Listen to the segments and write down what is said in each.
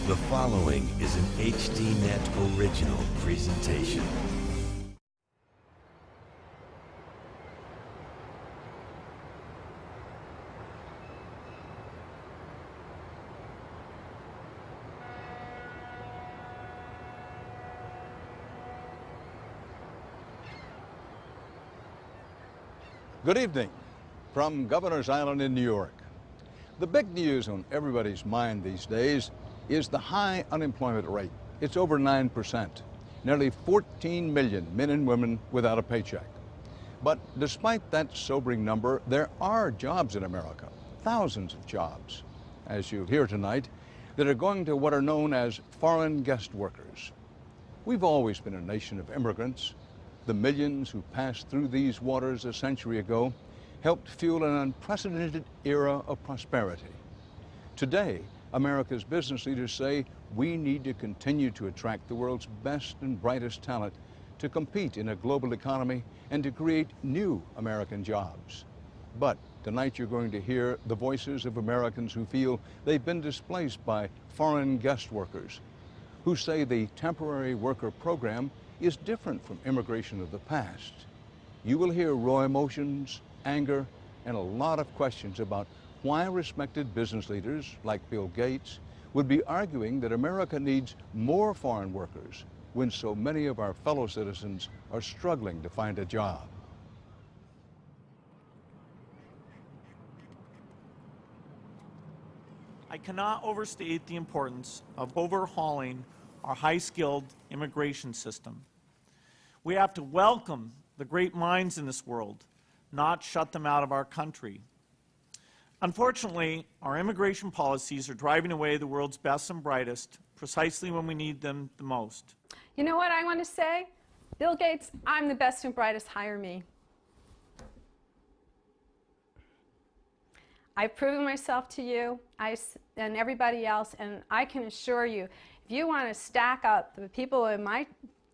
The following is an HDNet original presentation. Good evening from Governor's Island in New York. The big news on everybody's mind these days is the high unemployment rate. It's over 9%. Nearly 14 million men and women without a paycheck. But despite that sobering number, there are jobs in America, thousands of jobs, as you'll hear tonight, that are going to what are known as foreign guest workers. We've always been a nation of immigrants. The millions who passed through these waters a century ago helped fuel an unprecedented era of prosperity. Today, America's business leaders say we need to continue to attract the world's best and brightest talent to compete in a global economy and to create new American jobs. But tonight you're going to hear the voices of Americans who feel they've been displaced by foreign guest workers, who say the temporary worker program is different from immigration of the past. You will hear raw emotions, anger, and a lot of questions about why respected business leaders like Bill Gates would be arguing that America needs more foreign workers when so many of our fellow citizens are struggling to find a job. I cannot overstate the importance of overhauling our high-skilled immigration system. We have to welcome the great minds in this world, not shut them out of our country. Unfortunately, our immigration policies are driving away the world's best and brightest precisely when we need them the most. You know what I want to say? Bill Gates, I'm the best and brightest, hire me. I've proven myself to you and everybody else, and I can assure you, if you want to stack up the people in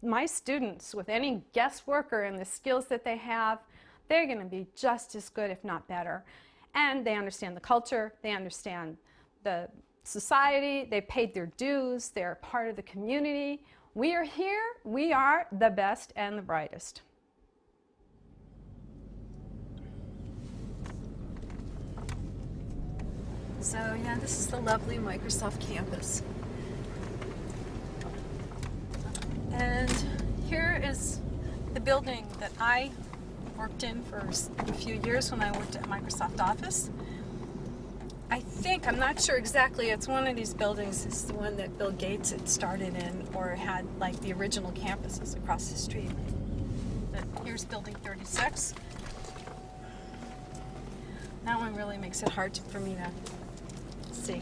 my students with any guest worker and the skills that they have, they're going to be just as good, if not better. And they understand the culture, they understand the society, they paid their dues, they're part of the community. We are here, we are the best and the brightest. So yeah, this is the lovely Microsoft campus. And here is the building that I worked in for a few years when I worked at Microsoft Office. I'm not sure exactly, it's one of these buildings. It's the one that Bill Gates had started in or had like the original campuses across the street. But here's building 36. That one really makes it hard for me to see.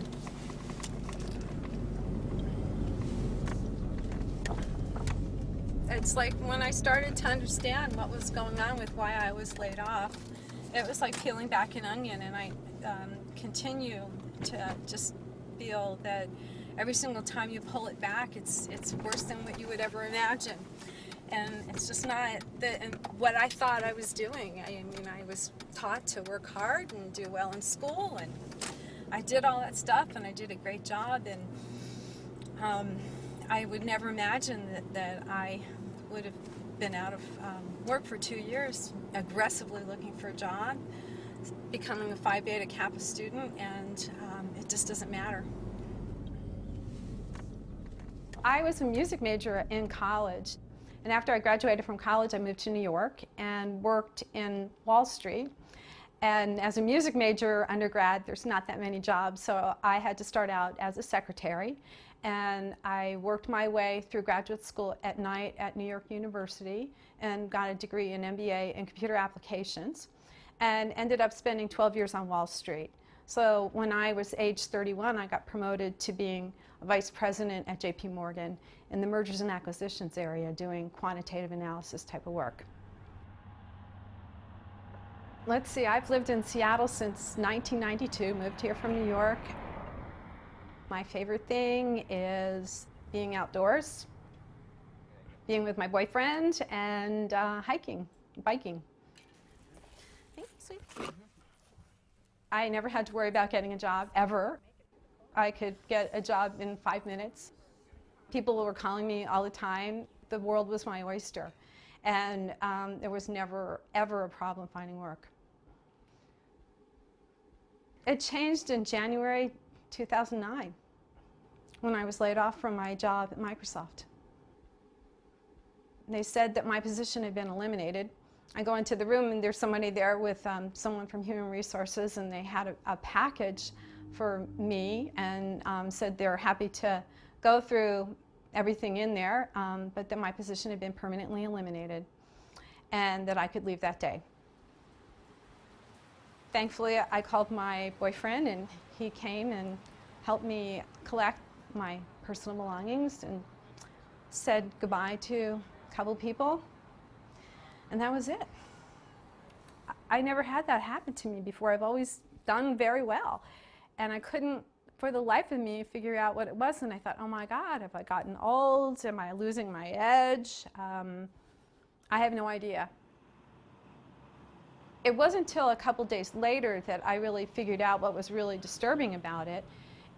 It's like when I started to understand what was going on with why I was laid off, it was like peeling back an onion, and I continue to just feel that every single time you pull it back, it's worse than what you would ever imagine. And it's just not what I thought I was doing. I mean, I was taught to work hard and do well in school, and I did all that stuff, and I did a great job, and I would never imagine that I would have been out of work for 2 years, aggressively looking for a job, becoming a Phi Beta Kappa student, and it just doesn't matter. I was a music major in college, and after I graduated from college, I moved to New York and worked in Wall Street. And as a music major undergrad, there's not that many jobs, so I had to start out as a secretary. And I worked my way through graduate school at night at New York University and got a degree in MBA in computer applications and ended up spending 12 years on Wall Street. So when I was age 31, I got promoted to being a vice president at JP Morgan in the mergers and acquisitions area, doing quantitative analysis type of work. Let's see, I've lived in Seattle since 1992, moved here from New York. My favorite thing is being outdoors, being with my boyfriend, and hiking, biking. Thanks, sweet. I never had to worry about getting a job, ever. I could get a job in 5 minutes. People were calling me all the time. The world was my oyster. And there was never, ever a problem finding work. It changed in January 2009 when I was laid off from my job at Microsoft. They said that my position had been eliminated. I go into the room and there's somebody there with someone from Human Resources, and they had a package for me and said they're happy to go through everything in there, but that my position had been permanently eliminated and that I could leave that day. Thankfully, I called my boyfriend and he came and helped me collect my personal belongings and said goodbye to a couple people, and that was it. I never had that happen to me before. I've always done very well, and I couldn't for the life of me figure out what it was, and I thought, oh my God, have I gotten old? Am I losing my edge? I have no idea. It wasn't until a couple days later that I really figured out what was really disturbing about it,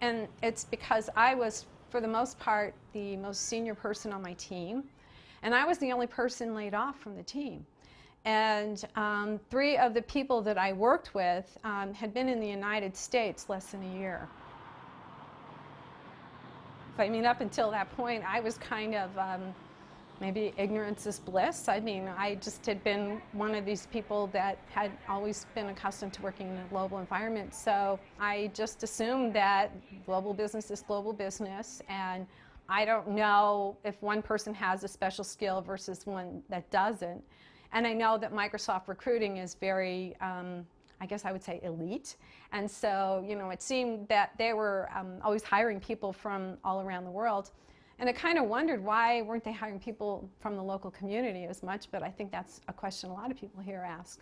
and it's because I was, for the most part, the most senior person on my team, and I was the only person laid off from the team. And 3 of the people that I worked with had been in the United States less than a year. I mean, up until that point, I was kind of, maybe ignorance is bliss. I mean, I just had been one of these people that had always been accustomed to working in a global environment. So I just assumed that global business is global business, and I don't know if one person has a special skill versus one that doesn't. And I know that Microsoft recruiting is very, I guess I would say, elite. And so, you know, it seemed that they were always hiring people from all around the world. And I kind of wondered, why weren't they hiring people from the local community as much? But I think that's a question a lot of people here ask.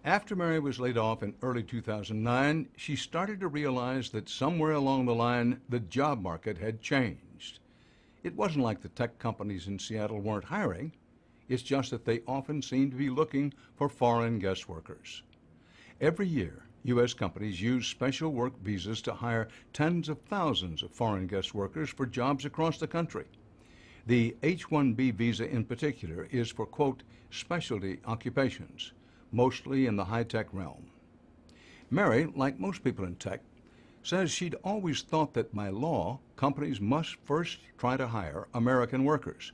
After Mary was laid off in early 2009, she started to realize that somewhere along the line, the job market had changed. It wasn't like the tech companies in Seattle weren't hiring. It's just that they often seem to be looking for foreign guest workers. Every year, U.S. companies use special work visas to hire tens of thousands of foreign guest workers for jobs across the country. The H-1B visa in particular is for, quote, specialty occupations, mostly in the high-tech realm. Mary, like most people in tech, says she'd always thought that by law, companies must first try to hire American workers.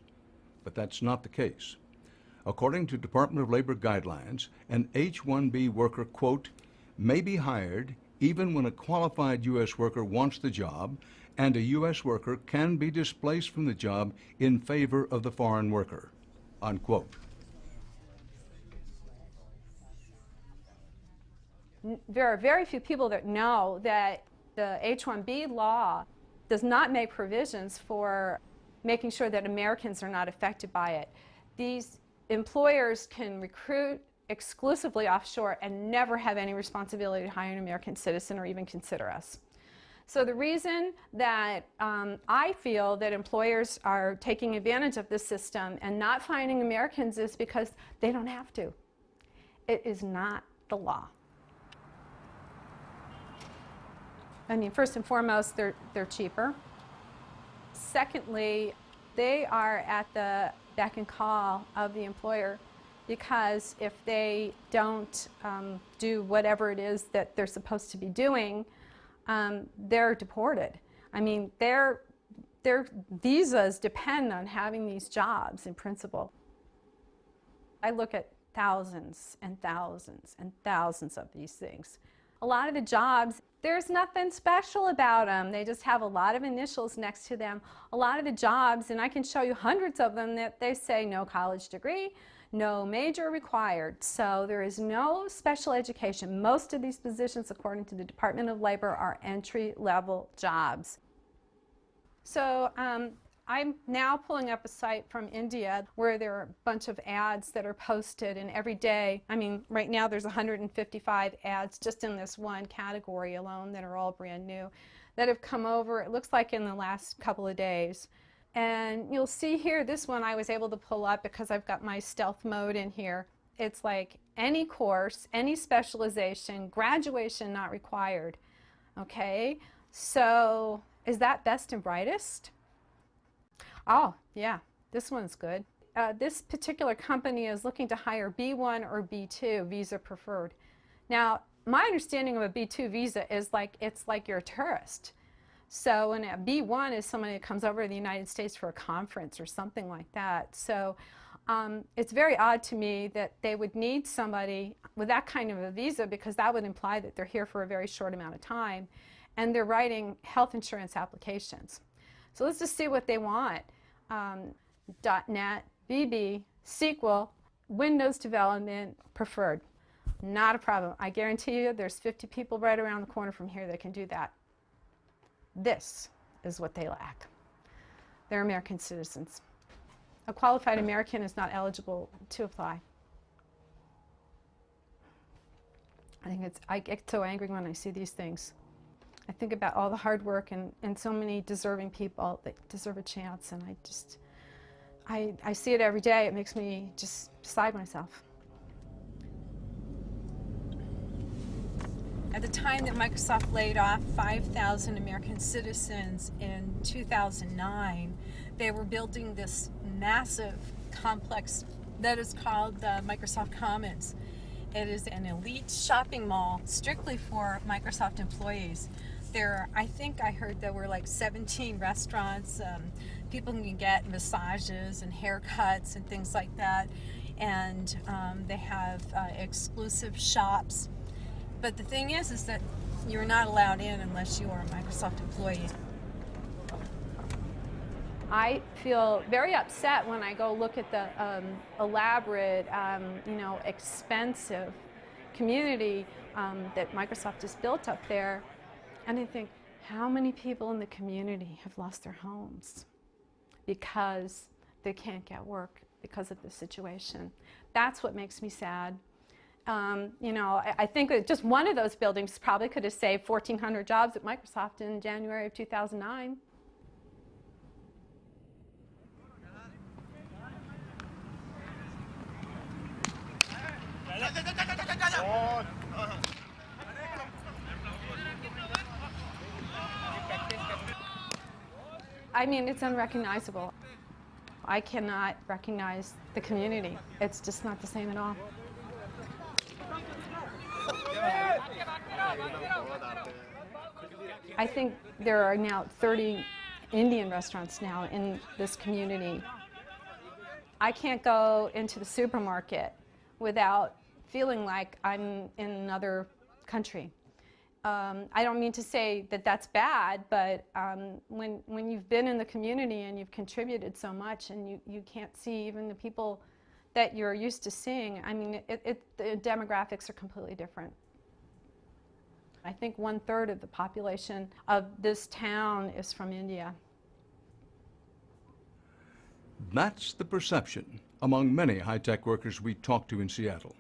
But that's not the case. According to Department of Labor guidelines, an H-1B worker, quote, may be hired even when a qualified U.S. worker wants the job, and a U.S. worker can be displaced from the job in favor of the foreign worker, unquote. There are very few people that know that the H-1B law does not make provisions for making sure that Americans are not affected by it. These employers can recruit exclusively offshore and never have any responsibility to hire an American citizen or even consider us. So the reason that I feel that employers are taking advantage of this system and not finding Americans is because they don't have to. It is not the law. I mean, first and foremost, they're cheaper. Secondly, they are at the beck and call of the employer, because if they don't do whatever it is that they're supposed to be doing, they're deported. I mean, their visas depend on having these jobs in principle. I look at thousands and thousands and thousands of these things. A lot of the jobs, there's nothing special about them. They just have a lot of initials next to them. A lot of the jobs, and I can show you hundreds of them, that they say no college degree, no major required. So there is no special education. Most of these positions, according to the Department of Labor, are entry-level jobs. So I'm now pulling up a site from India where there are a bunch of ads that are posted, and every day, I mean, right now there's 155 ads just in this one category alone that are all brand new that have come over, it looks like, in the last couple of days. And you'll see here, this one I was able to pull up because I've got my stealth mode in here. It's like any course, any specialization, graduation not required, okay? So is that best and brightest? Oh, yeah, this one's good. This particular company is looking to hire B1 or B2, visa preferred. Now, my understanding of a B2 visa is it's like you're a tourist. So when a B1 is somebody that comes over to the United States for a conference or something like that. So it's very odd to me that they would need somebody with that kind of a visa, because that would imply that they're here for a very short amount of time and they're writing health insurance applications. So let's just see what they want. .NET, VB, SQL, Windows development, preferred. Not a problem. I guarantee you there's 50 people right around the corner from here that can do that. This is what they lack. They're American citizens. A qualified American is not eligible to apply. I get so angry when I see these things. I think about all the hard work and so many deserving people that deserve a chance, and I see it every day. It makes me just beside myself. At the time that Microsoft laid off 5,000 American citizens in 2009, they were building this massive complex that is called the Microsoft Commons. It is an elite shopping mall strictly for Microsoft employees. I think I heard there were like 17 restaurants. People can get massages and haircuts and things like that. And they have exclusive shops. But the thing is that you're not allowed in unless you are a Microsoft employee. I feel very upset when I go look at the elaborate, expensive community that Microsoft has built up there, and I think, how many people in the community have lost their homes because they can't get work because of this situation? That's what makes me sad. I think that just one of those buildings probably could have saved 1,400 jobs at Microsoft in January of 2009. I mean, it's unrecognizable. I cannot recognize the community. It's just not the same at all. I think there are now 30 Indian restaurants now in this community. I can't go into the supermarket without feeling like I'm in another country. I don't mean to say that that's bad, but when you've been in the community and you've contributed so much and you can't see even the people that you're used to seeing, I mean, the demographics are completely different. I think 1/3 of the population of this town is from India. That's the perception among many high-tech workers we talked to in Seattle,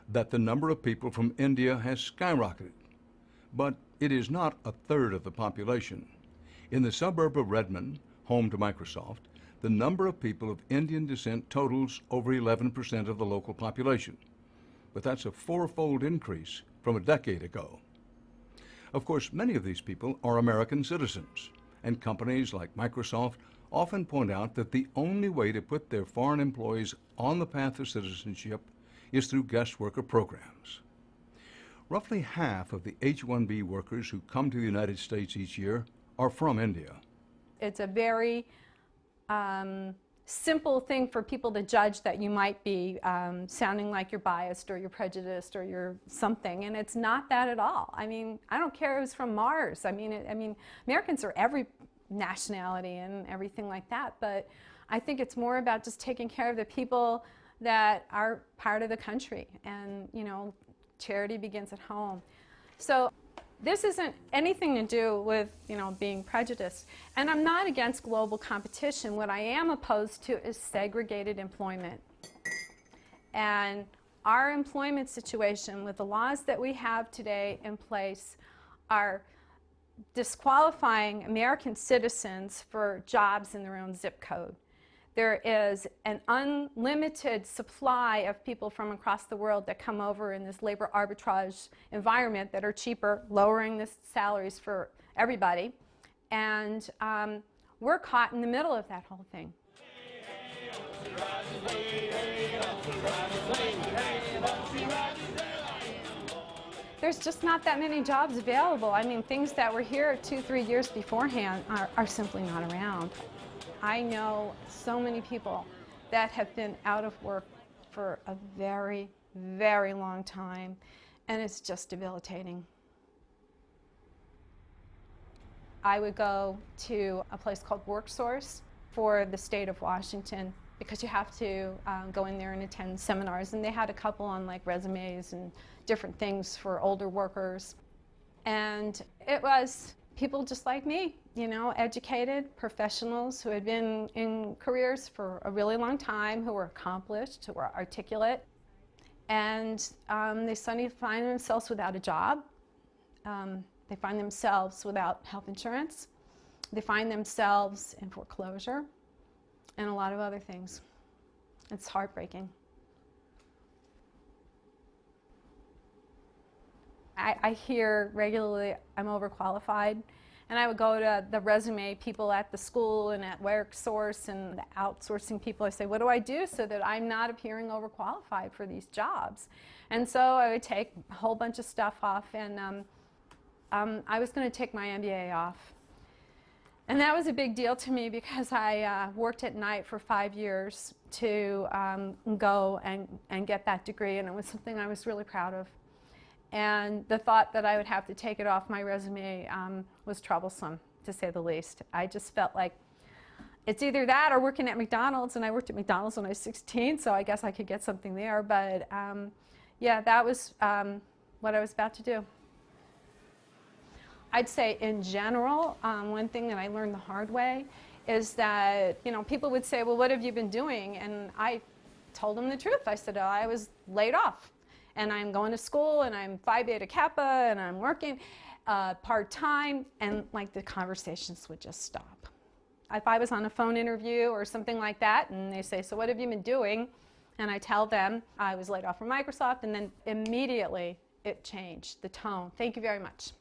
that the number of people from India has skyrocketed. But it is not 1/3 of the population. In the suburb of Redmond, home to Microsoft, the number of people of Indian descent totals over 11% of the local population. But that's a 4-fold increase from a decade ago. Of course, many of these people are American citizens, and companies like Microsoft often point out that the only way to put their foreign employees on the path of citizenship is through guest worker programs. Roughly half of the H-1B workers who come to the United States each year are from India. It's a very simple thing for people to judge that you might be sounding like you're biased or you're prejudiced or you're something, and it's not that at all. I mean, I don't care who's from Mars. I mean, Americans are every nationality and everything like that, but I think it's more about just taking care of the people that are part of the country, and charity begins at home. So this isn't anything to do with being prejudiced, and I'm not against global competition. What I am opposed to is segregated employment, and our employment situation with the laws that we have today in place are disqualifying American citizens for jobs in their own zip code. There is an unlimited supply of people from across the world that come over in this labor arbitrage environment that are cheaper, lowering the salaries for everybody. And we're caught in the middle of that whole thing. There's just not that many jobs available. I mean, things that were here 2-3 years beforehand are simply not around. I know so many people that have been out of work for a very, very long time, and it's just debilitating. I would go to a place called WorkSource for the state of Washington because you have to go in there and attend seminars, and they had a couple on like resumes and different things for older workers. And it was people just like me, you know, educated professionals who had been in careers for a really long time, who were accomplished, who were articulate, and they suddenly find themselves without a job. They find themselves without health insurance. They find themselves in foreclosure and a lot of other things. It's heartbreaking. I hear regularly I'm overqualified, and I would go to the resume people at the school and at WorkSource and the outsourcing people. I say, what do I do so that I'm not appearing overqualified for these jobs? And so I would take a whole bunch of stuff off, and I was going to take my MBA off. And that was a big deal to me because I worked at night for 5 years to go and get that degree, and it was something I was really proud of. And the thought that I would have to take it off my resume was troublesome, to say the least. I just felt like it's either that or working at McDonald's, and I worked at McDonald's when I was 16, so I guess I could get something there. But yeah, that was what I was about to do. I'd say in general, one thing that I learned the hard way is that, you know, people would say, well, what have you been doing? And I told them the truth. I said, oh, I was laid off. And I'm going to school, and I'm Phi Beta Kappa, and I'm working part-time, and like the conversations would just stop. If I was on a phone interview or something like that, and they say, so what have you been doing? And I tell them I was laid off from Microsoft, and then immediately it changed, the tone. Thank you very much.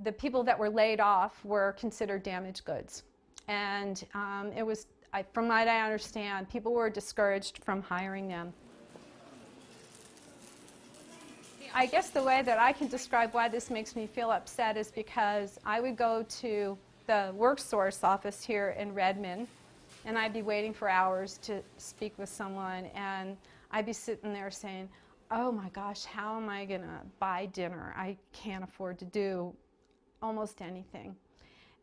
The people that were laid off were considered damaged goods. And it was, from what I understand, people were discouraged from hiring them. I guess the way that I can describe why this makes me feel upset is because I would go to the WorkSource office here in Redmond, and I'd be waiting for hours to speak with someone, and I'd be sitting there saying, oh my gosh, how am I going to buy dinner? I can't afford to do almost anything.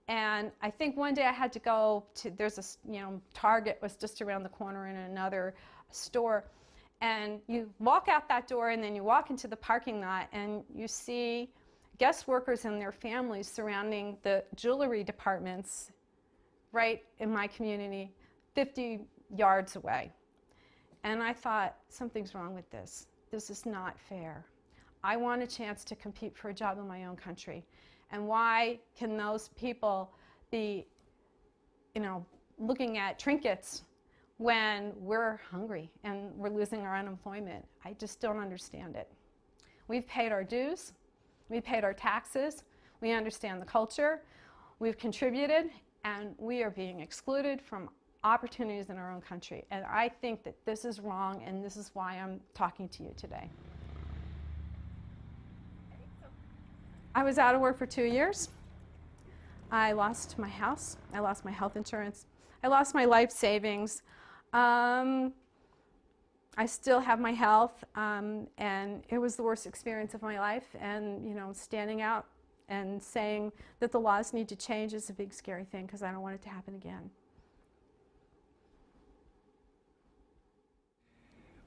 And I think one day I had to go to, there's a, you know, Target was just around the corner in another store. And you walk out that door, and then you walk into the parking lot, and you see guest workers and their families surrounding the jewelry departments right in my community, 50 yards away. And I thought, something's wrong with this. This is not fair. I want a chance to compete for a job in my own country. And why can those people be, you know, looking at trinkets when we're hungry and we're losing our unemployment? I just don't understand it. We've paid our dues, we've paid our taxes, we understand the culture, we've contributed, and we are being excluded from opportunities in our own country. And I think that this is wrong, and this is why I'm talking to you today. I was out of work for 2 years. I lost my house, I lost my health insurance, I lost my life savings. I still have my health, and it was the worst experience of my life. And, you know, standing out and saying that the laws need to change is a big scary thing, because I don't want it to happen again.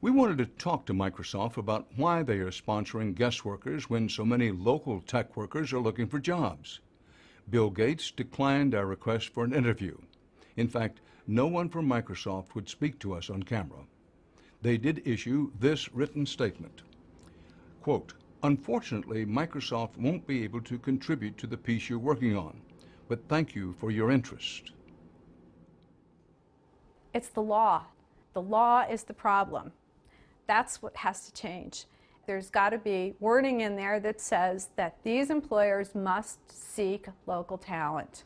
We wanted to talk to Microsoft about why they are sponsoring guest workers when so many local tech workers are looking for jobs. Bill Gates declined our request for an interview. In fact, no one from Microsoft would speak to us on camera. They did issue this written statement. Quote, unfortunately, Microsoft won't be able to contribute to the piece you're working on, but thank you for your interest. It's the law. The law is the problem. That's what has to change. There's got to be wording in there that says that these employers must seek local talent.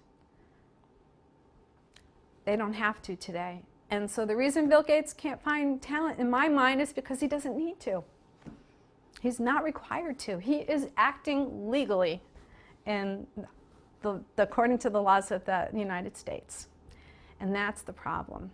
They don't have to today. And so the reason Bill Gates can't find talent, in my mind, is because he doesn't need to. He's not required to. He is acting legally according to the laws of the United States. And that's the problem.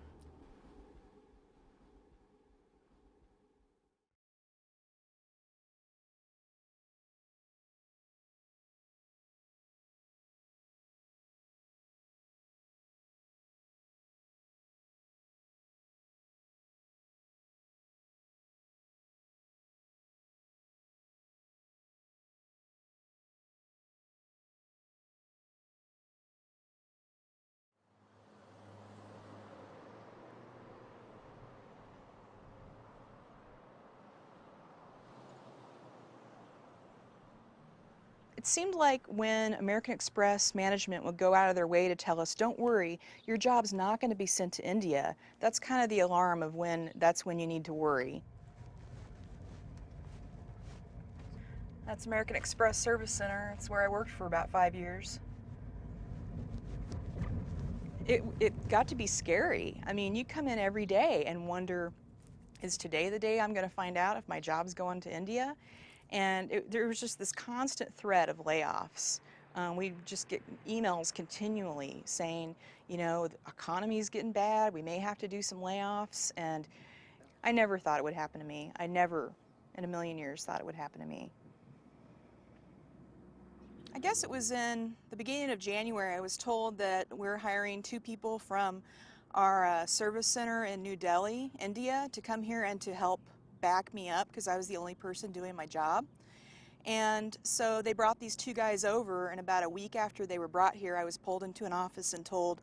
It seemed like when American Express management would go out of their way to tell us, don't worry, your job's not going to be sent to India, that's kind of the alarm of that's when you need to worry. That's American Express Service Center. It's where I worked for about 5 years. It got to be scary. I mean, you come in every day and wonder, is today the day I'm going to find out if my job's going to India? And there was just this constant threat of layoffs. We just get emails continually saying, you know, the economy's getting bad, we may have to do some layoffs, and I never thought it would happen to me. I never in a million years thought it would happen to me. I guess it was in the beginning of January, I was told that we're hiring 2 people from our service center in New Delhi, India, to come here and to help back me up because I was the only person doing my job. And so they brought these 2 guys over, and about a week after they were brought here, I was pulled into an office and told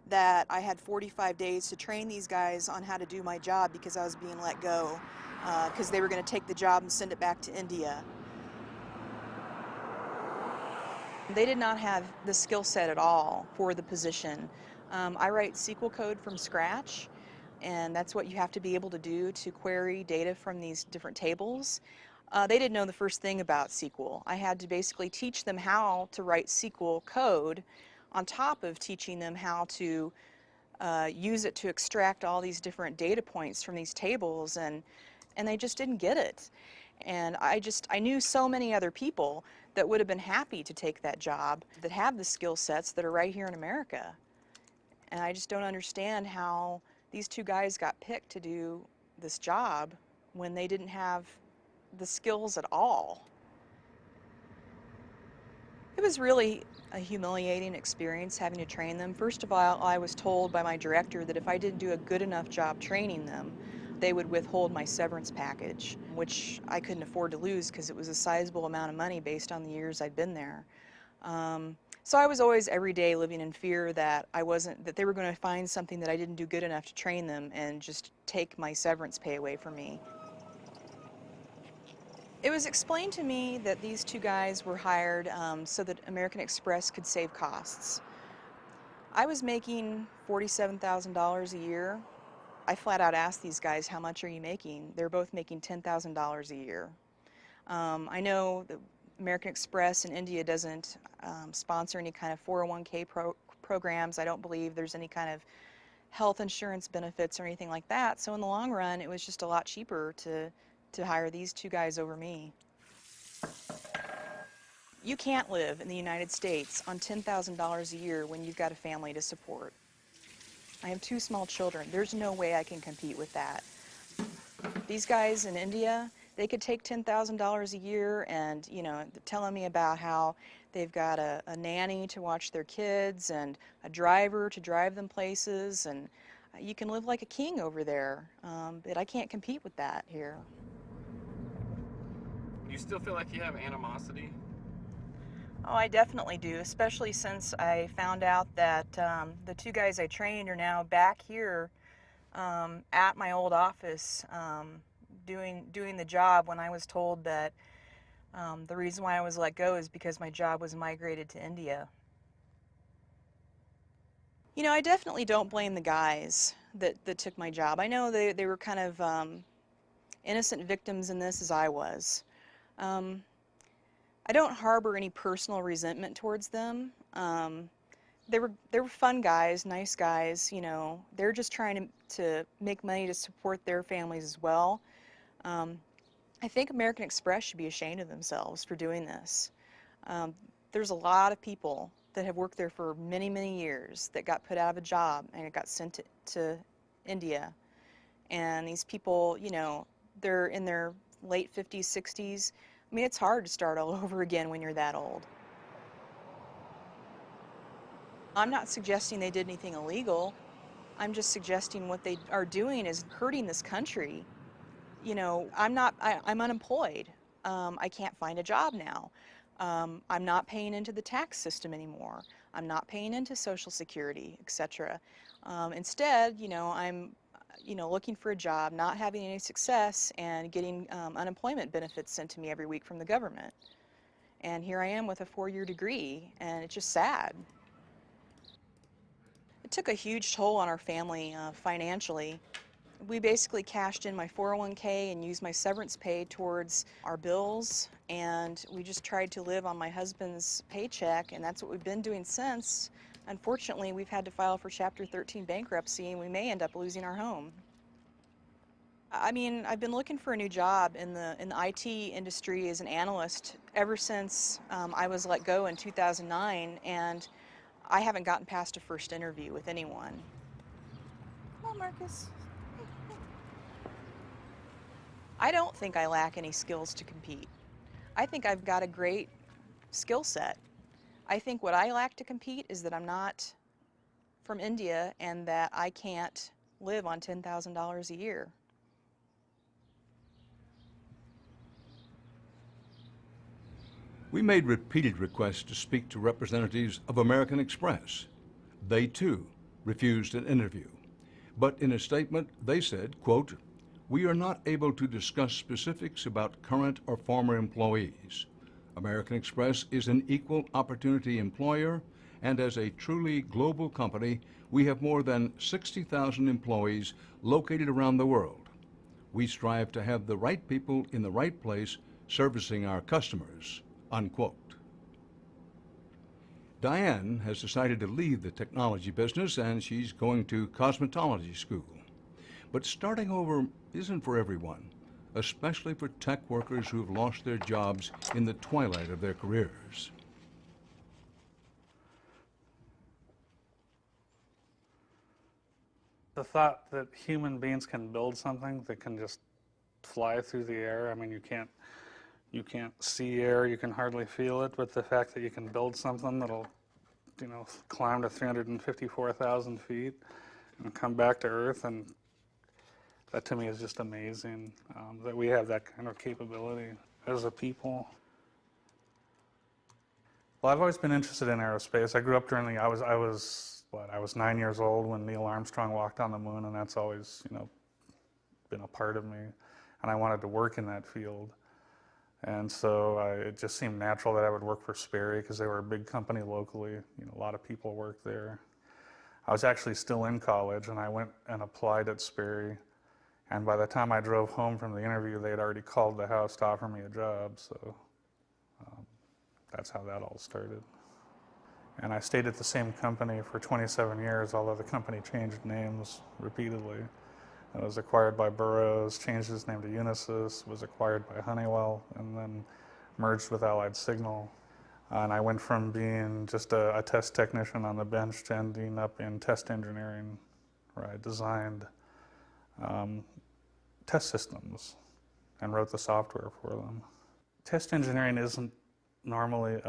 that I had 45 days to train these guys on how to do my job because I was being let go because they were going to take the job and send it back to India. They did not have the skill set at all for the position. I write SQL code from scratch, and that's what you have to be able to do to query data from these different tables. They didn't know the first thing about SQL. I had to basically teach them how to write SQL code on top of teaching them how to use it to extract all these different data points from these tables, and they just didn't get it. And I knew so many other people that would have been happy to take that job that have the skill sets that are right here in America. And I just don't understand how these 2 guys got picked to do this job when they didn't have the skills at all. It was really a humiliating experience having to train them. First of all, I was told by my director that if I didn't do a good enough job training them, they would withhold my severance package, which I couldn't afford to lose because it was a sizable amount of money based on the years I'd been there. So I was always every day living in fear that that they were going to find something that I didn't do good enough to train them and just take my severance pay away from me. It was explained to me that these 2 guys were hired so that American Express could save costs. I was making $47,000 a year. I flat out asked these guys, how much are you making? They're both making $10,000 a year. I know that American Express in India doesn't sponsor any kind of 401k programs. I don't believe there's any kind of health insurance benefits or anything like that. So in the long run, it was just a lot cheaper to hire these 2 guys over me. You can't live in the United States on $10,000 a year when you've got a family to support. I have 2 small children. There's no way I can compete with that. These guys in India, they could take $10,000 a year and, you know, telling me about how they've got a nanny to watch their kids and a driver to drive them places, and you can live like a king over there, but I can't compete with that here. You still feel like you have animosity? Oh, I definitely do, especially since I found out that the 2 guys I trained are now back here at my old office doing the job when I was told that the reason why I was let go is because my job was migrated to India. You know, I definitely don't blame the guys that took my job. I know they were kind of innocent victims in this, as I was. I don't harbor any personal resentment towards them. They were fun guys, nice guys, you know. They're just trying to make money to support their families as well. I think American Express should be ashamed of themselves for doing this. There's a lot of people that have worked there for many, many years that got put out of a job and it got sent to India. And these people, you know, they're in their late 50s, 60s. I mean, it's hard to start all over again when you're that old. I'm not suggesting they did anything illegal. I'm just suggesting what they are doing is hurting this country. You know, I'm unemployed. I can't find a job now. I'm not paying into the tax system anymore. I'm not paying into Social Security, etc. Instead, you know, I'm looking for a job, not having any success, and getting unemployment benefits sent to me every week from the government. And here I am with a 4-year degree, and it's just sad. It took a huge toll on our family financially. We basically cashed in my 401k and used my severance pay towards our bills, and we just tried to live on my husband's paycheck, and that's what we've been doing since. Unfortunately, we've had to file for Chapter 13 bankruptcy, and we may end up losing our home. I mean, I've been looking for a new job in the IT industry as an analyst ever since I was let go in 2009, and I haven't gotten past a first interview with anyone. Come on, Marcus. I don't think I lack any skills to compete. I think I've got a great skill set. I think what I lack to compete is that I'm not from India and that I can't live on $10,000 a year. We made repeated requests to speak to representatives of American Express. They, too, refused an interview. But in a statement, they said, quote, "We are not able to discuss specifics about current or former employees. American Express is an equal opportunity employer, and as a truly global company, we have more than 60,000 employees located around the world. We strive to have the right people in the right place servicing our customers," unquote. Diane has decided to leave the technology business, and she's going to cosmetology school. But starting over isn't for everyone, especially for tech workers who've lost their jobs in the twilight of their careers. The thought that human beings can build something that can just fly through the air, I mean, you can't see air, you can hardly feel it, but the fact that you can build something that'll, you know, climb to 354,000 feet and come back to Earth, and that to me is just amazing, that we have that kind of capability as a people. Well, I've always been interested in aerospace. I grew up during I was 9 years old when Neil Armstrong walked on the moon, and that's always, you know, been a part of me. And I wanted to work in that field. And so it just seemed natural that I would work for Sperry because they were a big company locally. You know, a lot of people worked there. I was actually still in college, and I went and applied at Sperry. And by the time I drove home from the interview, they had already called the house to offer me a job. So that's how that all started. And I stayed at the same company for 27 years, although the company changed names repeatedly. It was acquired by Burroughs, changed its name to Unisys, was acquired by Honeywell, and then merged with Allied Signal. And I went from being just a test technician on the bench to ending up in test engineering, where I designed test systems and wrote the software for them. Test engineering isn't normally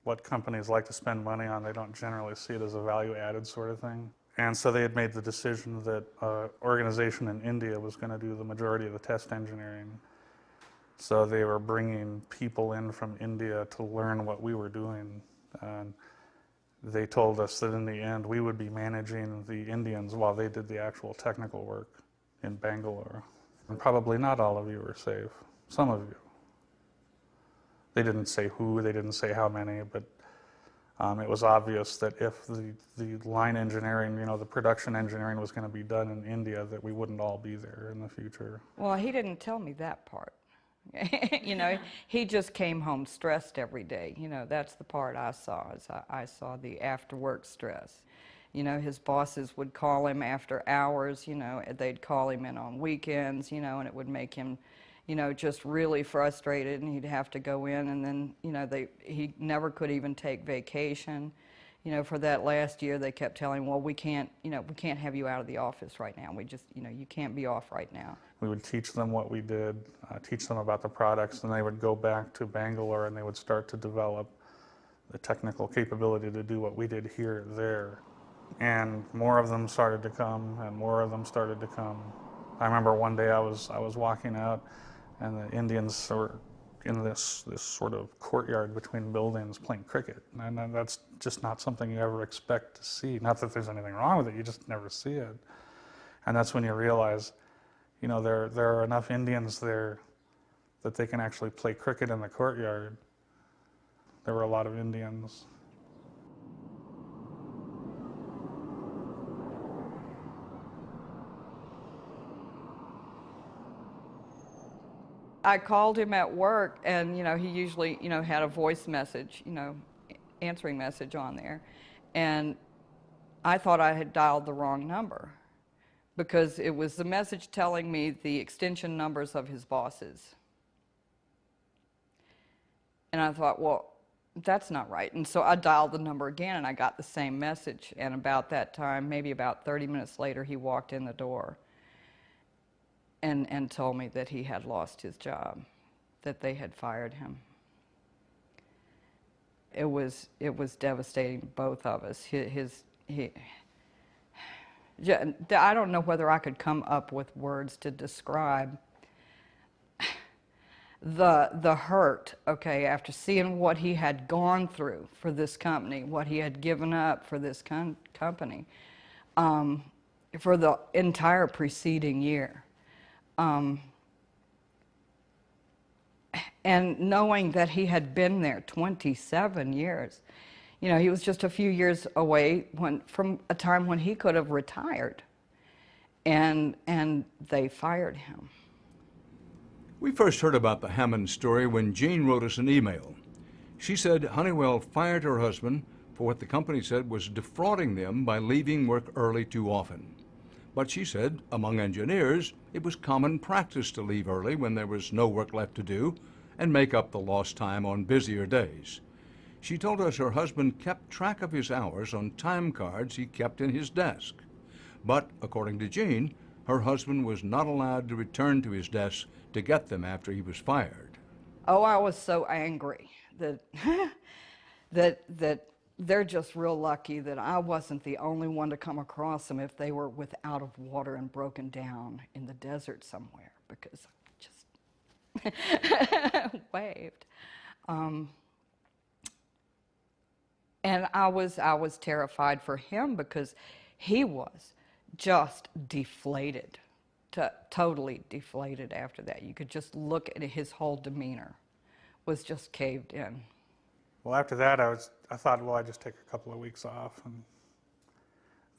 what companies like to spend money on. They don't generally see it as a value-added sort of thing. And so they had made the decision that an organization in India was going to do the majority of the test engineering. So they were bringing people in from India to learn what we were doing. And they told us that in the end we would be managing the Indians while they did the actual technical work in Bangalore. And probably not all of you were safe, some of you. They didn't say who, they didn't say how many, but it was obvious that if the line engineering, you know, the production engineering was going to be done in India, that we wouldn't all be there in the future. Well, he didn't tell me that part. You know, he just came home stressed every day. You know, that's the part I saw, is I saw the after-work stress. You know, his bosses would call him after hours, you know, they'd call him in on weekends, you know, and it would make him, you know, just really frustrated, and he'd have to go in, and then, you know, he never could even take vacation. You know, for that last year, they kept telling him, well, we can't, you know, we can't have you out of the office right now. We just, you know, you can't be off right now. We would teach them what we did, teach them about the products, and they would go back to Bangalore and they would start to develop the technical capability to do what we did here, there. And more of them started to come, and more of them started to come. I remember one day I was walking out, and the Indians were in this sort of courtyard between buildings playing cricket. And that's just not something you ever expect to see. Not that there's anything wrong with it, you just never see it. And that's when you realize, you know, there are enough Indians there that they can actually play cricket in the courtyard. There were a lot of Indians. I called him at work, and, you know, he usually, you know, had a voice message, you know, answering message on there. And I thought I had dialed the wrong number, because it was the message telling me the extension numbers of his bosses. And I thought, well, that's not right. And so I dialed the number again, and I got the same message. And about that time, maybe about 30 minutes later, he walked in the door and told me that he had lost his job, that they had fired him. It was devastating to both of us. I don't know whether I could come up with words to describe the hurt, okay, after seeing what he had gone through for this company, what he had given up for this company, for the entire preceding year. And knowing that he had been there 27 years. You know, he was just a few years away from a time when he could have retired. And they fired him. We first heard about the Hammond story when Jean wrote us an email. She said Honeywell fired her husband for what the company said was defrauding them by leaving work early too often. But she said, among engineers, it was common practice to leave early when there was no work left to do and make up the lost time on busier days. She told us her husband kept track of his hours on time cards he kept in his desk. But, according to Jean, her husband was not allowed to return to his desk to get them after he was fired. Oh, I was so angry that, that they're just real lucky that I wasn't the only one to come across them if they were out of water and broken down in the desert somewhere, because I just waved. And I was terrified for him, because he was just deflated, totally deflated after that. You could just look at his whole demeanor was just caved in. Well, after that, I thought, well, I'd just take a couple of weeks off and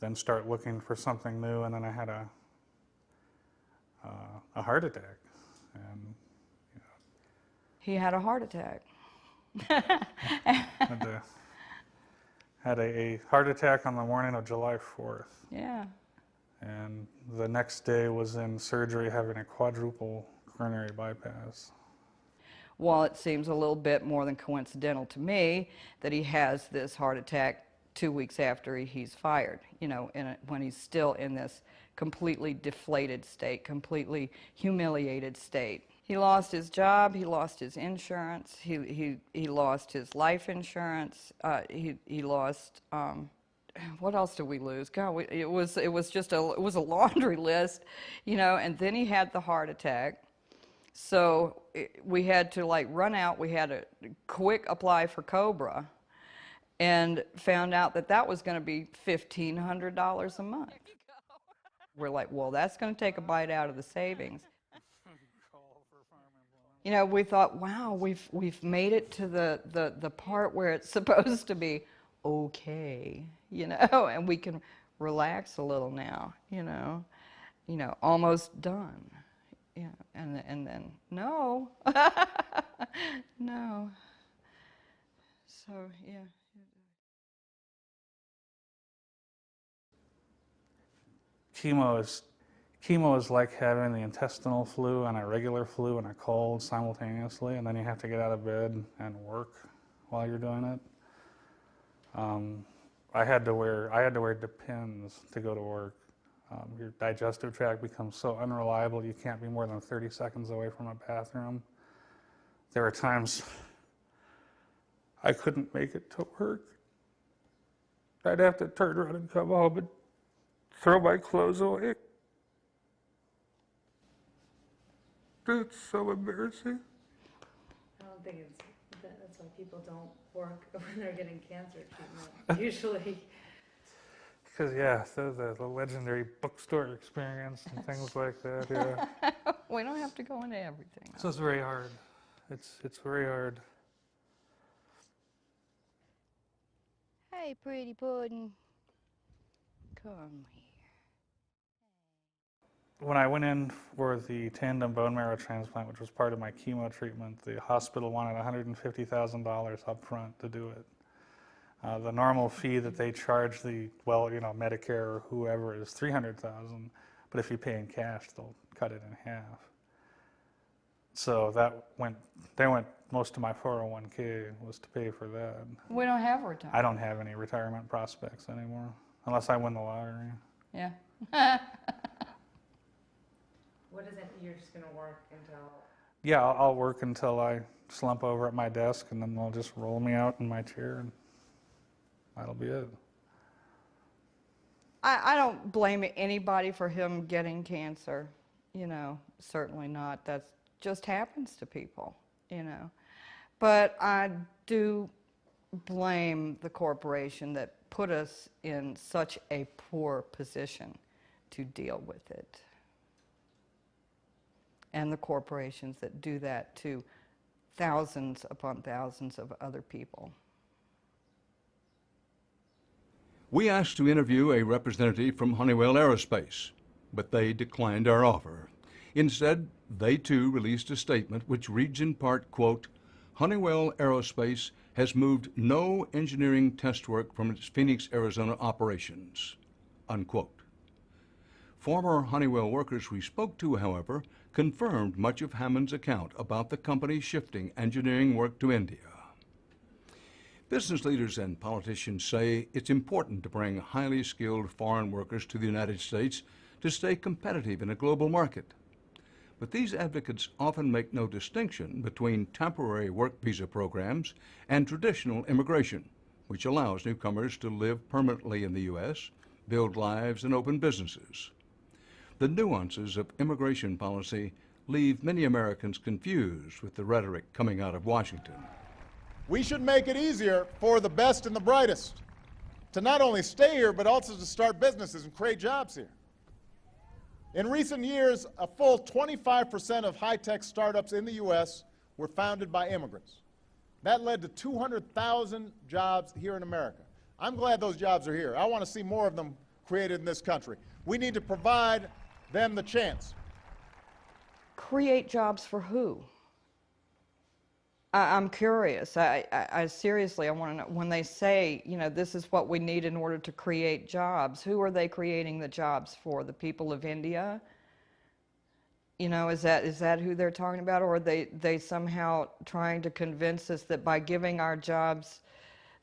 then start looking for something new. And then I had a heart attack. And, you know, he had a heart attack. had a heart attack on the morning of July 4th. Yeah. And the next day was in surgery, having a quadruple coronary bypass. Well, it seems a little bit more than coincidental to me that he has this heart attack 2 weeks after he's fired, you know, when he's still in this completely deflated state, completely humiliated state. He lost his job, he lost his insurance, he lost his life insurance, he lost, what else did we lose? God, it was a laundry list, you know, and then he had the heart attack. So we had to like run out, we had to quick apply for COBRA, and found out that was going to be $1,500 a month. We're like, well, that's going to take a bite out of the savings. You know, we thought, wow, we've made it to the part where it's supposed to be okay, you know, and we can relax a little now, you know, almost done. Yeah, and then no, no. So yeah. Chemo is like having the intestinal flu and a regular flu and a cold simultaneously, and then you have to get out of bed and work while you're doing it. I had to wear Depends to go to work. Your digestive tract becomes so unreliable you can't be more than 30 seconds away from a bathroom. There were times I couldn't make it to work. I'd have to turn around and come home and throw my clothes away. It's so embarrassing. I don't think that's why people don't work when they're getting cancer treatment. Usually. Because, yeah, the legendary bookstore experience and things like that, yeah. We don't have to go into everything. So it's very hard. It's very hard. Hey, pretty pudding. Come here. When I went in for the tandem bone marrow transplant, which was part of my chemo treatment, the hospital wanted $150,000 up front to do it. The normal fee that they charge Medicare or whoever is $300,000, but if you pay in cash, they'll cut it in half. So most of my 401k was to pay for that. We don't have retirement. I don't have any retirement prospects anymore, unless I win the lottery. Yeah. What is it? You're just gonna work until? Yeah, I'll work until I slump over at my desk, and then they'll just roll me out in my chair, and that'll be it. I don't blame anybody for him getting cancer, certainly not. That just happens to people, But I do blame the corporation that put us in such a poor position to deal with it. And the corporations that do that to thousands upon thousands of other people. We asked to interview a representative from Honeywell Aerospace, but they declined our offer. Instead, they too released a statement which reads in part, quote, Honeywell Aerospace has moved no engineering test work from its Phoenix, Arizona operations, unquote. Former Honeywell workers we spoke to, however, confirmed much of Hammond's account about the company shifting engineering work to India. Business leaders and politicians say it's important to bring highly skilled foreign workers to the United States to stay competitive in a global market. But these advocates often make no distinction between temporary work visa programs and traditional immigration, which allows newcomers to live permanently in the U.S., build lives, and open businesses. The nuances of immigration policy leave many Americans confused with the rhetoric coming out of Washington. We should make it easier for the best and the brightest to not only stay here, but also to start businesses and create jobs here. In recent years, a full 25% of high-tech startups in the U.S. were founded by immigrants. That led to 200,000 jobs here in America. I'm glad those jobs are here. I want to see more of them created in this country. We need to provide them the chance. Create jobs for who? I'm curious. I seriously, I want to know, when they say, this is what we need in order to create jobs, who are they creating the jobs for? The people of India? Is that who they're talking about? Or are they somehow trying to convince us that by giving our jobs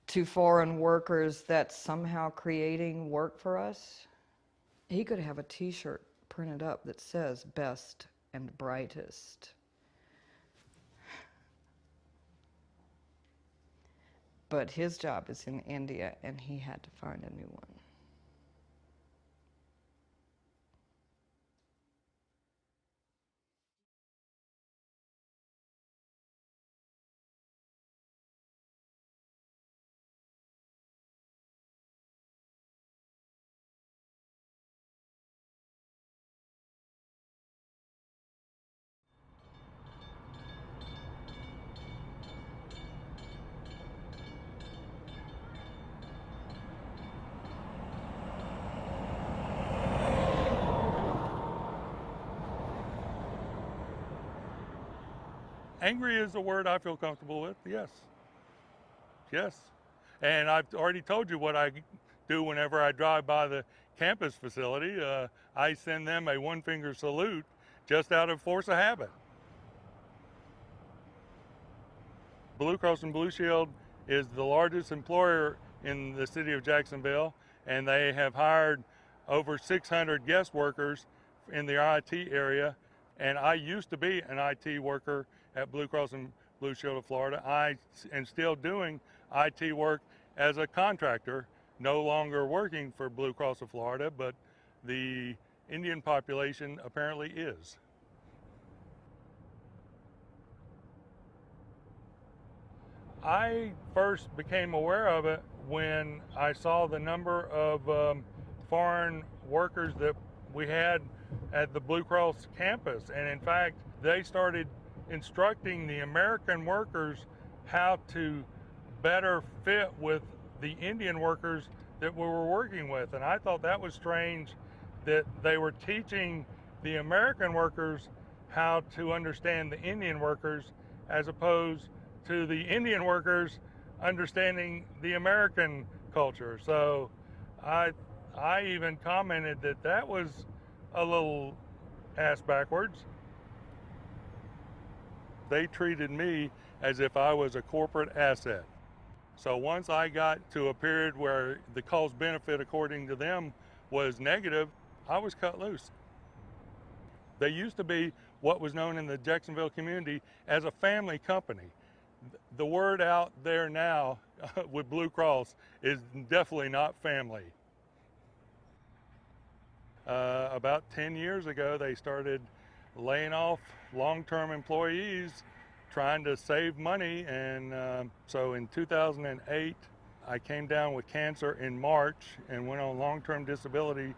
to foreign workers, that's somehow creating work for us? He could have a t-shirt printed up that says best and brightest. But his job is in India, and he had to find a new one. Angry is a word I feel comfortable with, yes. Yes. And I've already told you what I do whenever I drive by the campus facility. I send them a one-finger salute just out of force of habit. Blue Cross and Blue Shield is the largest employer in the city of Jacksonville, and they have hired over 600 guest workers in the IT area. And I used to be an IT worker at Blue Cross and Blue Shield of Florida. I am still doing IT work as a contractor, no longer working for Blue Cross of Florida, but the Indian population apparently is. I first became aware of it when I saw the number of foreign workers that we had at the Blue Cross campus. And in fact, they started instructing the American workers how to better fit with the Indian workers that we were working with. And I thought that was strange that they were teaching the American workers how to understand the Indian workers as opposed to the Indian workers understanding the American culture. So I even commented that that was a little ass backwards. They treated me as if I was a corporate asset. So once I got to a period where the cost benefit according to them was negative, I was cut loose. They used to be what was known in the Jacksonville community as a family company. The word out there now with Blue Cross is definitely not family. About 10 years ago, they started laying off long-term employees, trying to save money. And so in 2008, I came down with cancer in March and went on long-term disability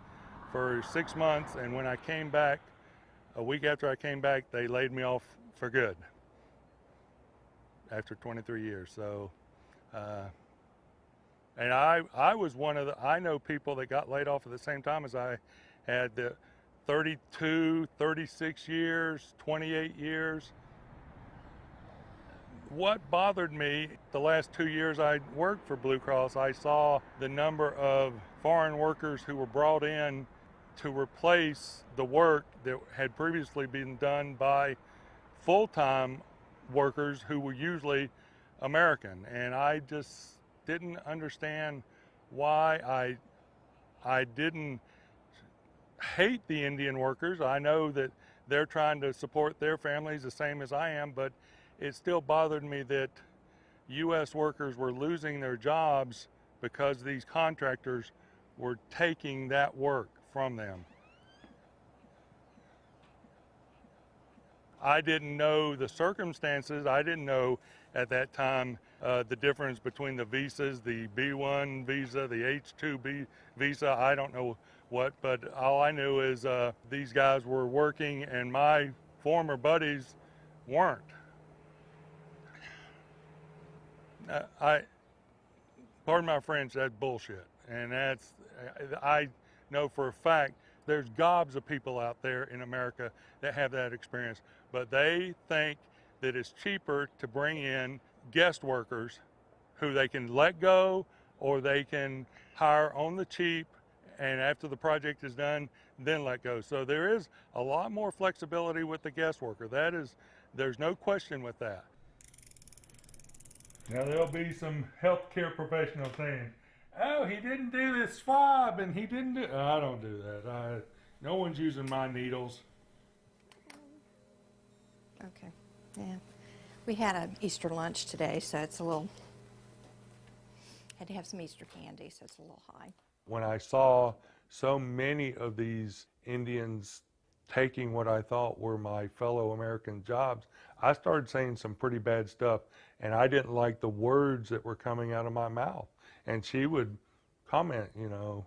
for 6 months. And when I came back, a week after I came back, they laid me off for good after 23 years. So, and I was one of the, I know people that got laid off at the same time as I had, the 32, 36 years, 28 years. What bothered me the last 2 years I worked for Blue Cross, I saw the number of foreign workers who were brought in to replace the work that had previously been done by full-time workers who were usually American. And I just didn't understand why I didn't hate the Indian workers. I know that they're trying to support their families the same as I am, but it still bothered me that U.S. workers were losing their jobs because these contractors were taking that work from them. I didn't know the circumstances. I didn't know at that time the difference between the visas, the B1 visa, the H2B visa. I don't know what, but all I knew is these guys were working and my former buddies weren't. Pardon my French, that's bullshit. And that's, I know for a fact there's gobs of people out there in America that have that experience, but they think that it's cheaper to bring in guest workers who they can let go or they can hire on the cheap, and after the project is done, then let go. So there is a lot more flexibility with the guest worker. There's no question with that. Now there'll be some healthcare professionals saying, oh, he didn't do this swab and he didn't do, I don't do that. No one's using my needles. Okay, yeah. We had an Easter lunch today, so it's a little, had to have some Easter candy, so it's a little high. When I saw so many of these Indians taking what I thought were my fellow American jobs, I started saying some pretty bad stuff, and I didn't like the words that were coming out of my mouth. And she would comment, you know.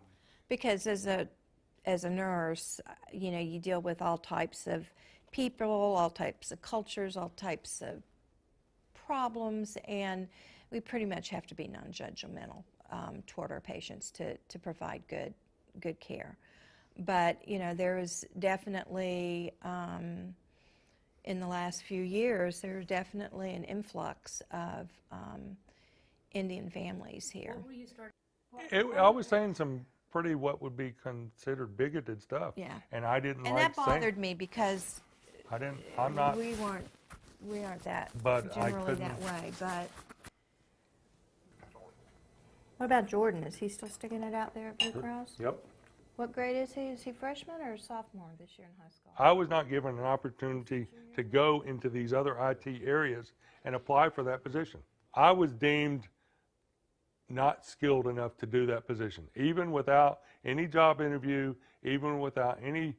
Because as a nurse, you know, you deal with all types of people, all types of cultures, all types of problems, and we pretty much have to be non-judgmental toward our patients to provide good care. But, you know, there is definitely, in the last few years, there's definitely an influx of Indian families here. I was saying some pretty what would be considered bigoted stuff. Yeah. And I didn't and like that bothered me because I'm not. We aren't that But I generally couldn't. that way. But what about Jordan? Is he still sticking it out there at Blue Cross? Yep. What grade is he? Is he freshman or sophomore this year in high school? I was not given an opportunity to go into these other IT areas and apply for that position. I was deemed not skilled enough to do that position, even without any job interview, even without any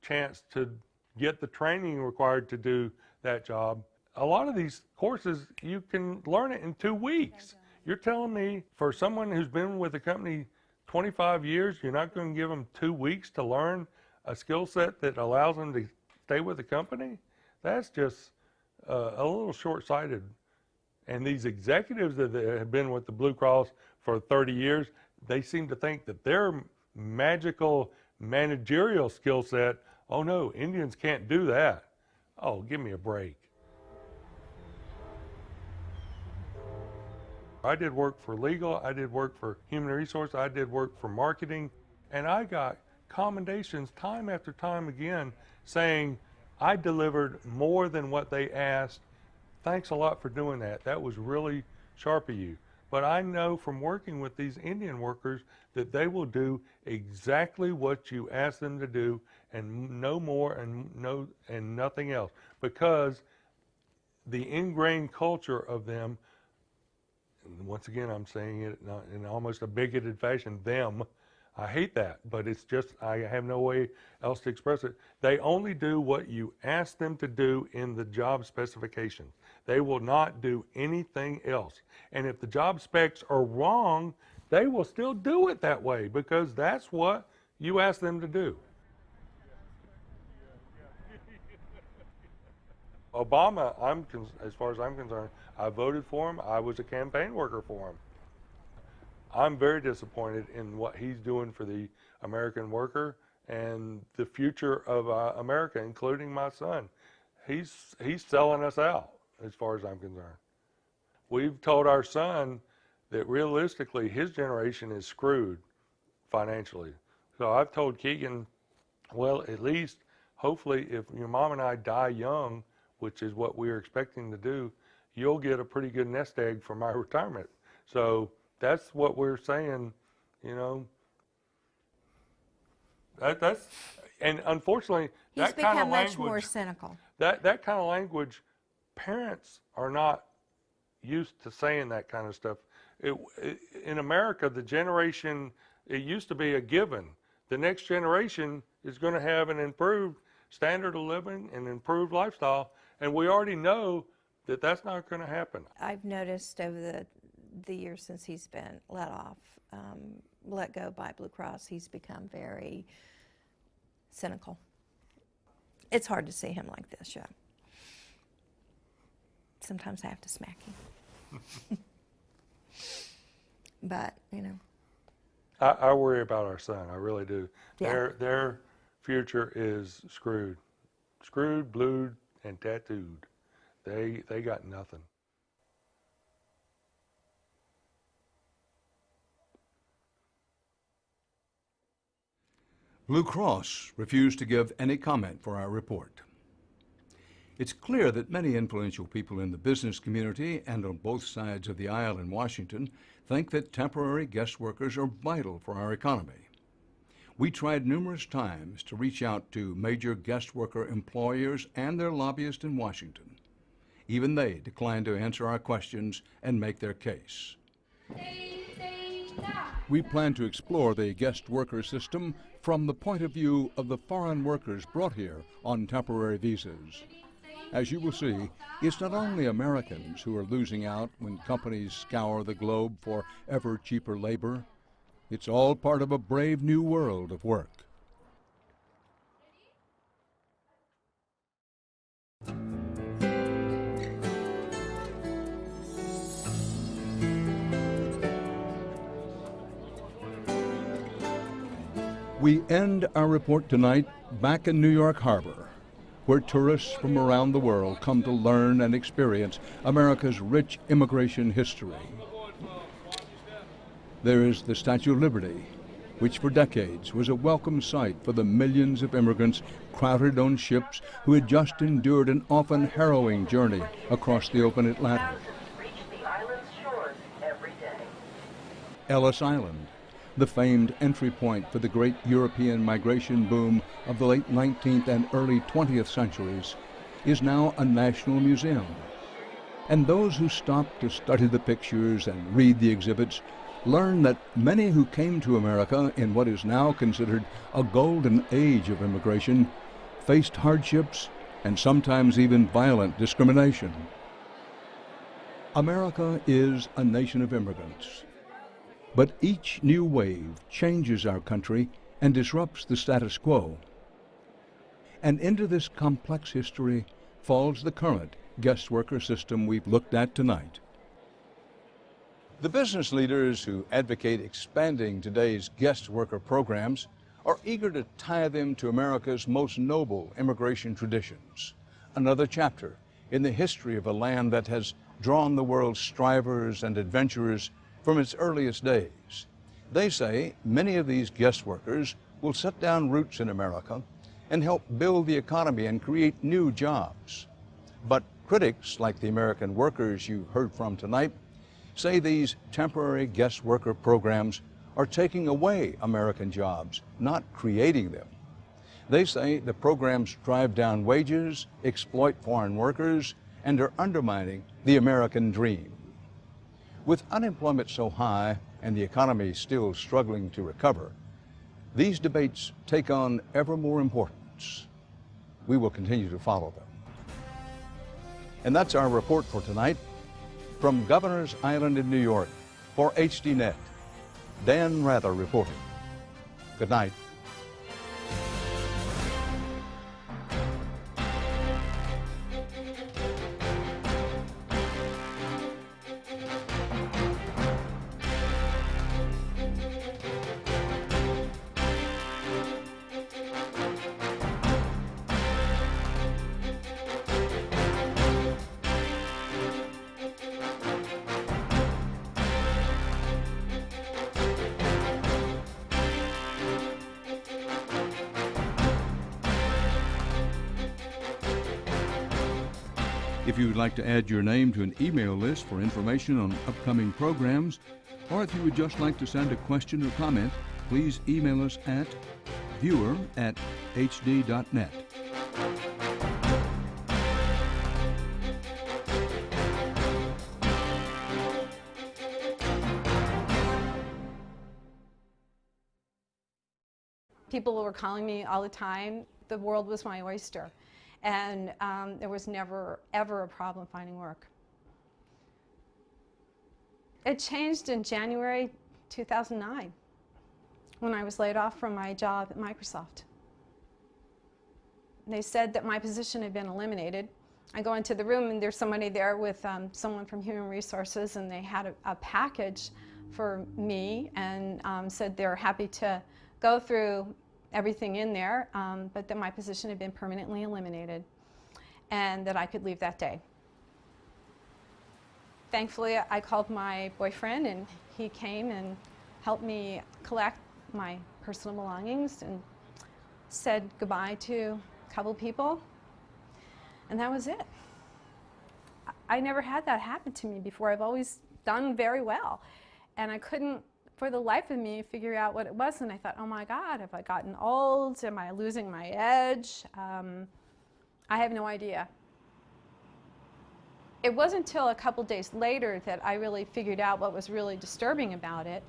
chance to get the training required to do that job. A lot of these courses, you can learn it in 2 weeks. You're telling me for someone who's been with the company 25 years, you're not going to give them 2 weeks to learn a skill set that allows them to stay with the company? That's just a little short-sighted. And these executives that have been with the Blue Cross for 30 years, they seem to think that their magical managerial skill set, oh no, Indians can't do that. Oh, give me a break. I did work for legal, I did work for human resource, I did work for marketing, and I got commendations time after time again saying I delivered more than what they asked. Thanks a lot for doing that. That was really sharp of you. But I know from working with these Indian workers that they will do exactly what you ask them to do and no more and nothing else, because the ingrained culture of them, and once again I'm saying it in almost a bigoted fashion, them, I hate that, but it's just, I have no way else to express it. They only do what you ask them to do in the job specification. They will not do anything else. And if the job specs are wrong, they will still do it that way because that's what you ask them to do. Obama, as far as I'm concerned, I voted for him. I was a campaign worker for him. I'm very disappointed in what he's doing for the American worker and the future of America, including my son. He's selling us out, as far as I'm concerned. We've told our son that realistically his generation is screwed financially. So I've told Keegan, well, at least, hopefully, if your mom and I die young, which is what we're expecting to do, you'll get a pretty good nest egg for my retirement. So that's what we're saying, you know. That's, and unfortunately, He's that kind of become language, much more cynical. That kind of language, parents are not used to saying that kind of stuff. In America, the generation, it used to be a given. The next generation is going to have an improved standard of living and improved lifestyle, and we already know that that's not going to happen. I've noticed over the years since he's been let go by Blue Cross, he's become very cynical. It's hard to see him like this, yeah. Sometimes I have to smack him. But, you know. I worry about our son, I really do. Yeah. Their future is screwed. Screwed, blued, and tattooed. They got nothing. Blue Cross refused to give any comment for our report. It's clear that many influential people in the business community and on both sides of the aisle in Washington think that temporary guest workers are vital for our economy. We tried numerous times to reach out to major guest worker employers and their lobbyists in Washington. Even they declined to answer our questions and make their case. We plan to explore the guest worker system from the point of view of the foreign workers brought here on temporary visas. As you will see, it's not only Americans who are losing out when companies scour the globe for ever cheaper labor. It's all part of a brave new world of work. We end our report tonight back in New York Harbor, where tourists from around the world come to learn and experience America's rich immigration history. There is the Statue of Liberty, which for decades was a welcome sight for the millions of immigrants crowded on ships who had just endured an often harrowing journey across the open Atlantic. Ellis Island, the famed entry point for the great European migration boom of the late 19th and early 20th centuries, is now a national museum. And those who stop to study the pictures and read the exhibits learn that many who came to America in what is now considered a golden age of immigration faced hardships and sometimes even violent discrimination. America is a nation of immigrants. But each new wave changes our country and disrupts the status quo. And into this complex history falls the current guest worker system we've looked at tonight. The business leaders who advocate expanding today's guest worker programs are eager to tie them to America's most noble immigration traditions, another chapter in the history of a land that has drawn the world's strivers and adventurers from its earliest days. They say many of these guest workers will set down roots in America and help build the economy and create new jobs. But critics, like the American workers you heard from tonight, say these temporary guest worker programs are taking away American jobs, not creating them. They say the programs drive down wages, exploit foreign workers, and are undermining the American dream. With unemployment so high and the economy still struggling to recover, these debates take on ever more importance. We will continue to follow them. And that's our report for tonight. From Governor's Island in New York, for HDNet, Dan Rather reporting. Good night. If you would like to add your name to an email list for information on upcoming programs, or if you would just like to send a question or comment, please email us at viewer@hd.net. People were calling me all the time. The world was my oyster. And there was never, ever a problem finding work. It changed in January 2009 when I was laid off from my job at Microsoft. They said that my position had been eliminated. I go into the room and there's somebody there with someone from Human Resources, and they had a package for me and said they're happy to go through everything in there, but that my position had been permanently eliminated and that I could leave that day. Thankfully, I called my boyfriend and he came and helped me collect my personal belongings and said goodbye to a couple people, and that was it. I never had that happen to me before. I've always done very well, and I couldn't for the life of me figure out what it was, and I thought, oh my God, have I gotten old? Am I losing my edge? I have no idea. It wasn't until a couple days later that I really figured out what was really disturbing about it,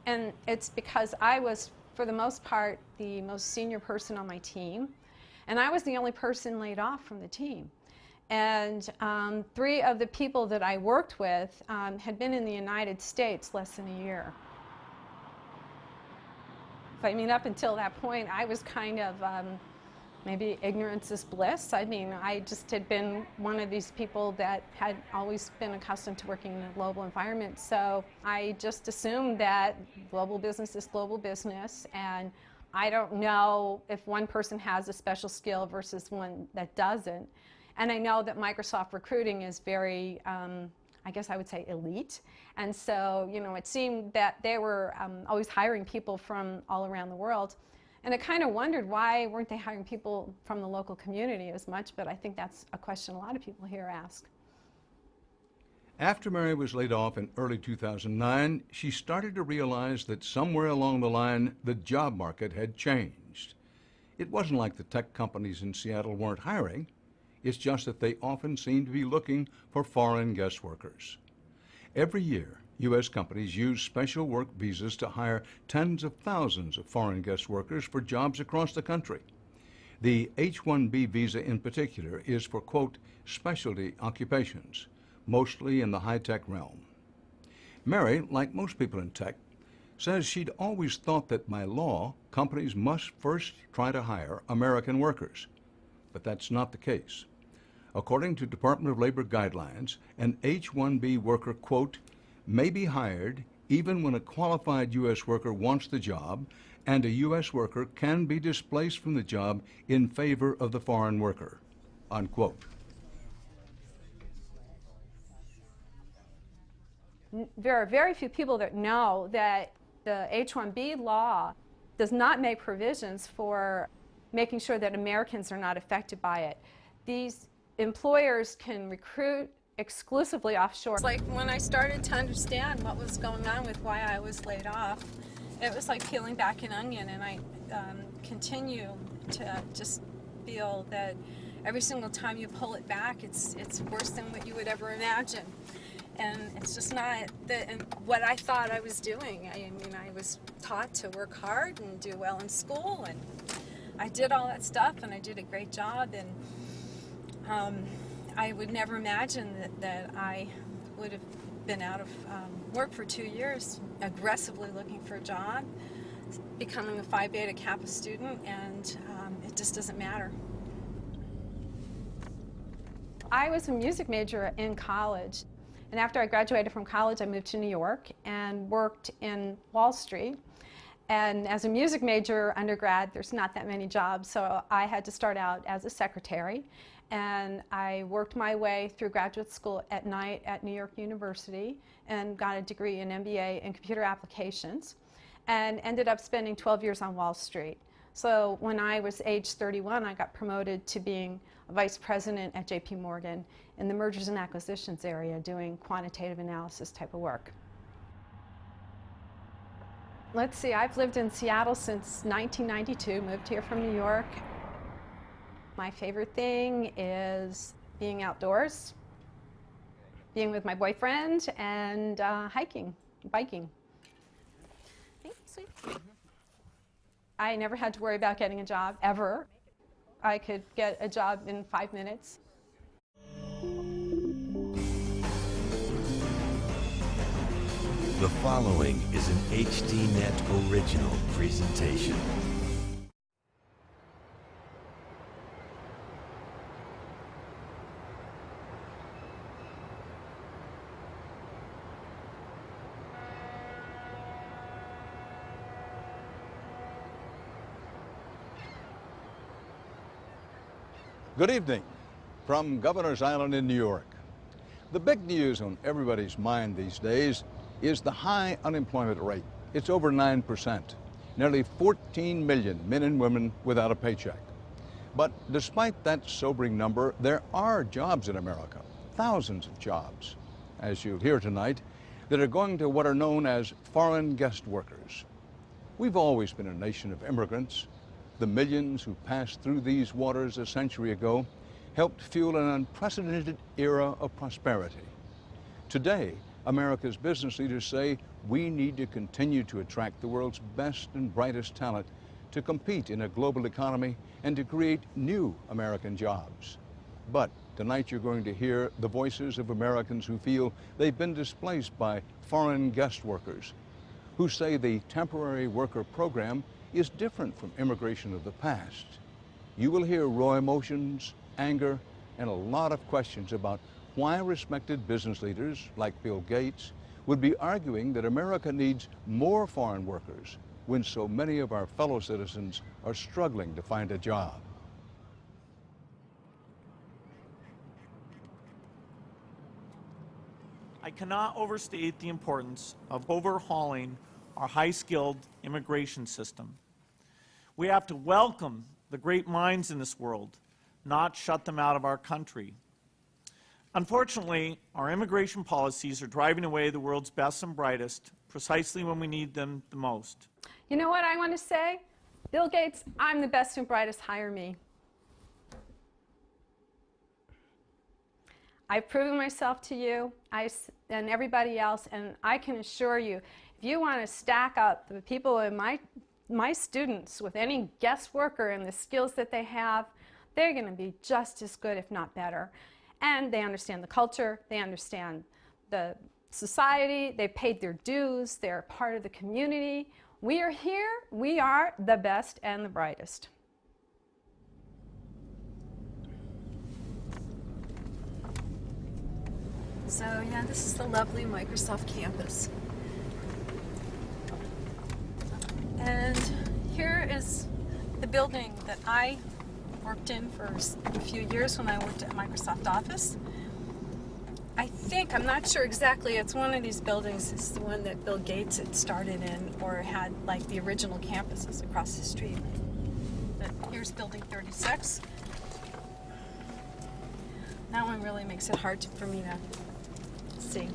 and it's because I was, for the most part, the most senior person on my team, and I was the only person laid off from the team. And 3 of the people that I worked with had been in the United States less than a year. I mean, up until that point, I was kind of, maybe ignorance is bliss. I mean, I just had been one of these people that had always been accustomed to working in a global environment. So I just assumed that global business is global business, and I don't know if one person has a special skill versus one that doesn't. And I know that Microsoft recruiting is very, I guess I would say, elite. And so, you know, it seemed that they were always hiring people from all around the world. And I kind of wondered why weren't they hiring people from the local community as much, but I think that's a question a lot of people here ask. After Mary was laid off in early 2009, she started to realize that somewhere along the line, the job market had changed. It wasn't like the tech companies in Seattle weren't hiring. It's just that they often seemed to be looking for foreign guest workers. Every year, U.S. companies use special work visas to hire tens of thousands of foreign guest workers for jobs across the country. The H-1B visa in particular is for, quote, specialty occupations, mostly in the high-tech realm. Mary, like most people in tech, says she'd always thought that by law, companies must first try to hire American workers. But that's not the case. According to Department of Labor guidelines, an H-1B worker, quote, may be hired even when a qualified U.S. worker wants the job, and a U.S. worker can be displaced from the job in favor of the foreign worker, unquote. There are very few people that know that the H-1B law does not make provisions for making sure that Americans are not affected by it. These employers can recruit exclusively offshore. It's like when I started to understand what was going on with why I was laid off, it was like peeling back an onion, and I continue to just feel that every single time you pull it back, it's worse than what you would ever imagine. And it's just not what I thought I was doing. I mean, I was taught to work hard and do well in school, and I did all that stuff, and I did a great job, and I would never imagine that I would have been out of work for 2 years, aggressively looking for a job, becoming a Phi Beta Kappa student, and it just doesn't matter. I was a music major in college. And after I graduated from college, I moved to New York and worked in Wall Street. And as a music major undergrad, there's not that many jobs, so I had to start out as a secretary. And I worked my way through graduate school at night at New York University and got a degree in MBA in computer applications and ended up spending 12 years on Wall Street. So when I was age 31, I got promoted to being a vice president at JP Morgan in the mergers and acquisitions area, doing quantitative analysis type of work. Let's see, I've lived in Seattle since 1992, moved here from New York. My favorite thing is being outdoors, being with my boyfriend, and hiking, biking. Thank you, sweet. I never had to worry about getting a job, ever. I could get a job in 5 minutes. The following is an HDNet original presentation. Good evening from Governor's Island in New York. The big news on everybody's mind these days is the high unemployment rate. It's over 9%. Nearly 14 million men and women without a paycheck. But despite that sobering number, there are jobs in America, thousands of jobs, as you'll hear tonight, that are going to what are known as foreign guest workers. We've always been a nation of immigrants. The millions who passed through these waters a century ago helped fuel an unprecedented era of prosperity. Today, America's business leaders say we need to continue to attract the world's best and brightest talent to compete in a global economy and to create new American jobs. But tonight you're going to hear the voices of Americans who feel they've been displaced by foreign guest workers, who say the temporary worker program is different from immigration of the past. You will hear raw emotions, anger, and a lot of questions about why respected business leaders like Bill Gates would be arguing that America needs more foreign workers when so many of our fellow citizens are struggling to find a job. I cannot overstate the importance of overhauling our high-skilled immigration system. We have to welcome the great minds in this world, not shut them out of our country. Unfortunately, our immigration policies are driving away the world's best and brightest precisely when we need them the most. You know what I want to say? Bill Gates, I'm the best and brightest, hire me. I've proven myself to you and everybody else, and I can assure you, if you want to stack up the people in my students with any guest worker and the skills that they have, they're going to be just as good, if not better. And they understand the culture, they understand the society, they paid their dues, they're part of the community. We are here, we are the best and the brightest. So yeah, this is the lovely Microsoft campus. And here is the building that I worked in for a few years when I worked at Microsoft Office. I'm not sure exactly, it's one of these buildings. It's the one that Bill Gates had started in or had like the original campuses across the street. But here's building 36. That one really makes it hard for me to see.